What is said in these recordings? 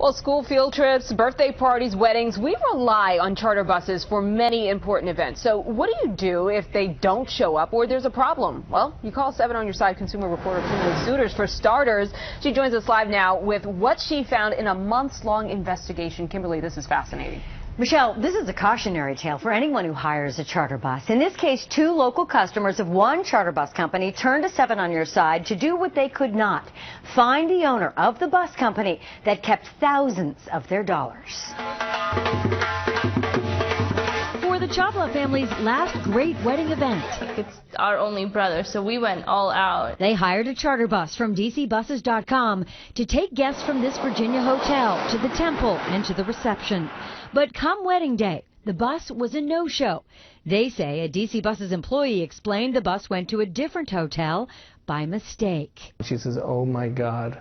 Well, school field trips, birthday parties, weddings, we rely on charter buses for many important events. So what do if they don't show up or there's a problem? Well, you call 7 on Your Side consumer reporter Kimberly Suiters for starters. She joins us live now with what she found in a months-long investigation. Kimberly, this is fascinating. Michelle, this is a cautionary tale for anyone who hires a charter bus. In this case, 2 local customers of one charter bus company turned to 7 on Your Side to do what they could not: find the owner of the bus company that kept thousands of their dollars. For the Chawla family's last great wedding event, it's our only brother, so we went all out. They hired a charter bus from DCbuses.com to take guests from this Virginia hotel to the temple and to the reception. But come wedding day, the bus was a no-show. They say a DC Buses employee explained the bus went to a different hotel by mistake. She says, "Oh my God,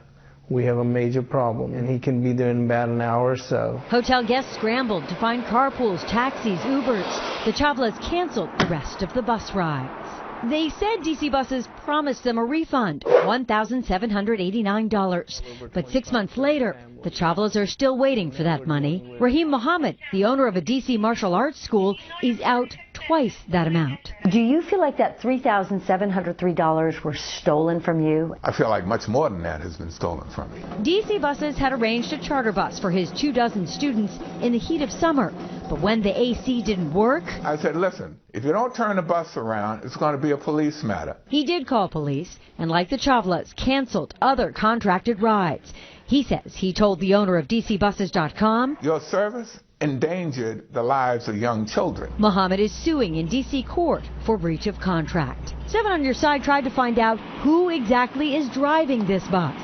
we have a major problem, and he can be there in about an hour or so." Hotel guests scrambled to find carpools, taxis, Ubers. The Chawlas canceled the rest of the bus rides. They said DC Buses promised them a refund, $1,789. But 6 months later, the Chawlas are still waiting for that money. Raheem Muhammad, the owner of a DC martial arts school, is out twice that amount. Do you feel like that $3,703 were stolen from you? I feel like much more than that has been stolen from me. DC Buses had arranged a charter bus for his 24 students in the heat of summer. But when the AC didn't work, I said, listen, if you don't turn the bus around, it's going to be a police matter. He did call police and, like the Chawlas, canceled other contracted rides. He says he told the owner of DCbuses.com, "Your service endangered the lives of young children." Muhammad is suing in D.C. court for breach of contract. 7 on Your Side tried to find out who exactly is driving this bus.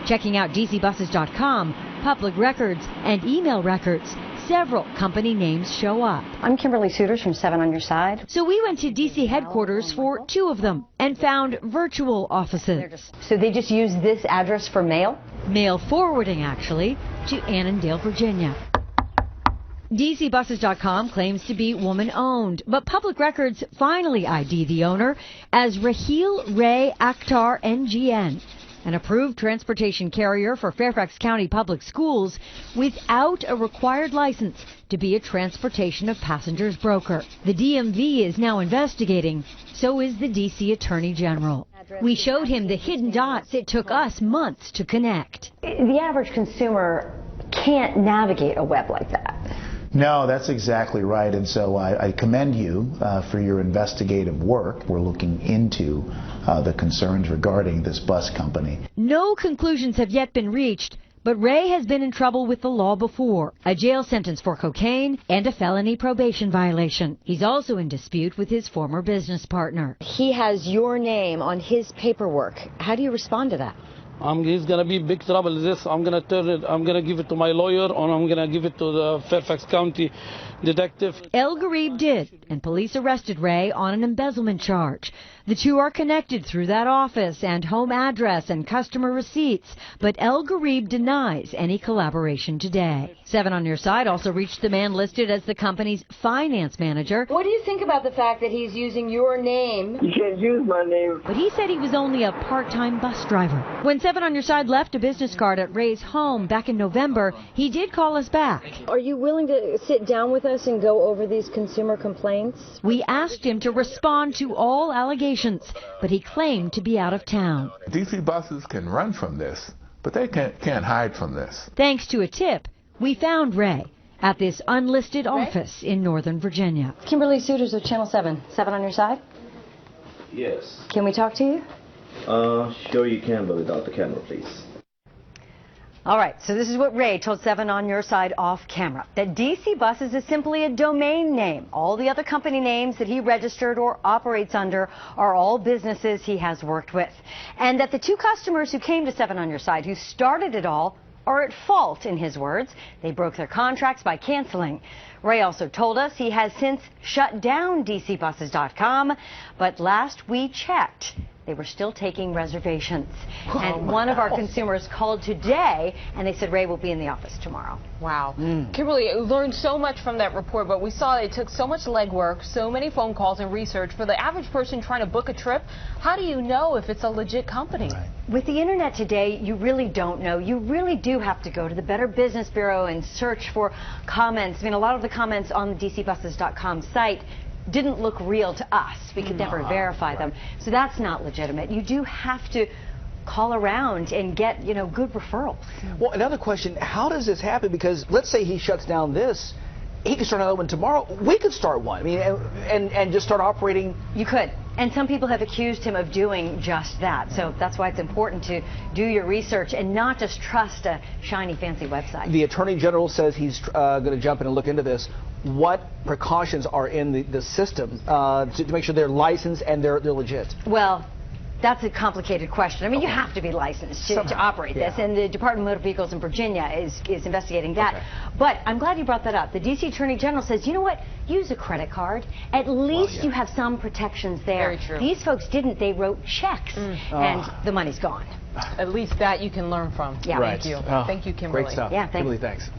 Checking out DCbuses.com, public records, and email records, several company names show up. I'm Kimberly Suiters from 7 on Your Side. So we went to D.C. headquarters for 2 of them and found virtual offices. So they just use this address for mail? Mail forwarding, actually, to Annandale, Virginia. DCbuses.com claims to be woman-owned, but public records finally ID the owner as Raheel Ray Akhtar, NGN, an approved transportation carrier for Fairfax County Public Schools without a required license to be a transportation of passengers broker. The DMV is now investigating, so is the D.C. Attorney General. We showed him the hidden dots it took us months to connect. The average consumer can't navigate a web like that. No, that's exactly right. And so I commend you for your investigative work. We're looking into the concerns regarding this bus company. No conclusions have yet been reached, but Ray has been in trouble with the law before. A jail sentence for cocaine and a felony probation violation. He's also in dispute with his former business partner. He has your name on his paperwork. How do you respond to that? He's going to be big trouble. I'm going to turn it, I'm going to give it to my lawyer, or I'm going to give it to the Fairfax County detective. El Gharib did, and police arrested Ray on an embezzlement charge. The 2 are connected through that office and home address and customer receipts, but El Gharib denies any collaboration today. 7 on Your Side also reached the man listed as the company's finance manager. What do you think about the fact that he's using your name? You can't use my name. But he said he was only a part-time bus driver. When 7 on Your Side left a business card at Ray's home back in November, he did call us back. Are you willing to sit down with us and go over these consumer complaints? We asked him to respond to all allegations, but he claimed to be out of town. DC Buses can run from this, but they can't hide from this. Thanks to a tip, we found Ray at this unlisted office in Northern Virginia. Kimberly Suiters of Channel 7. 7 on Your Side? Yes. Can we talk to you? Sure you can, but without the camera, please. All right, so this is what Ray told 7 on Your Side off camera, that DC Buses is simply a domain name. All the other company names that he registered or operates under are all businesses he has worked with. And that the 2 customers who came to 7 on Your Side, who started it all, are at fault, in his words. They broke their contracts by canceling. Ray also told us he has since shut down DCbuses.com, but last we checked, they were still taking reservations. And one of our consumers called today, and they said Ray will be in the office tomorrow. Wow. Kimberly, we learned so much from that report, but we saw it took so much legwork, so many phone calls and research. For the average person trying to book a trip, how do you know if it's a legit company? Right. With the internet today, you really don't know. You really do have to go to the Better Business Bureau and search for comments. I mean, a lot of the comments on the dcbuses.com site didn't look real to us. We could never verify them. So that's not legitimate. You do have to call around and get, good referrals. Well, another question, how does this happen? Because let's say he shuts down this, he could start another one tomorrow. We could start one. I mean, and just start operating. You could. And some people have accused him of doing just that. So that's why it's important to do your research and not just trust a shiny, fancy website. The Attorney General says he's going to jump in and look into this. What precautions are in the system to make sure they're licensed and they're legit? Well, that's a complicated question. I mean, you have to be licensed to operate this, and the Department of Motor Vehicles in Virginia is investigating that. Okay. But I'm glad you brought that up. The D.C. Attorney General says, you know what? Use a credit card. At least you have some protections there. Very true. These folks didn't. They wrote checks, and the money's gone. At least that you can learn from. Yeah. Thank you. Thank you, Kimberly. Great stuff. Yeah, thanks. Kimberly, thanks.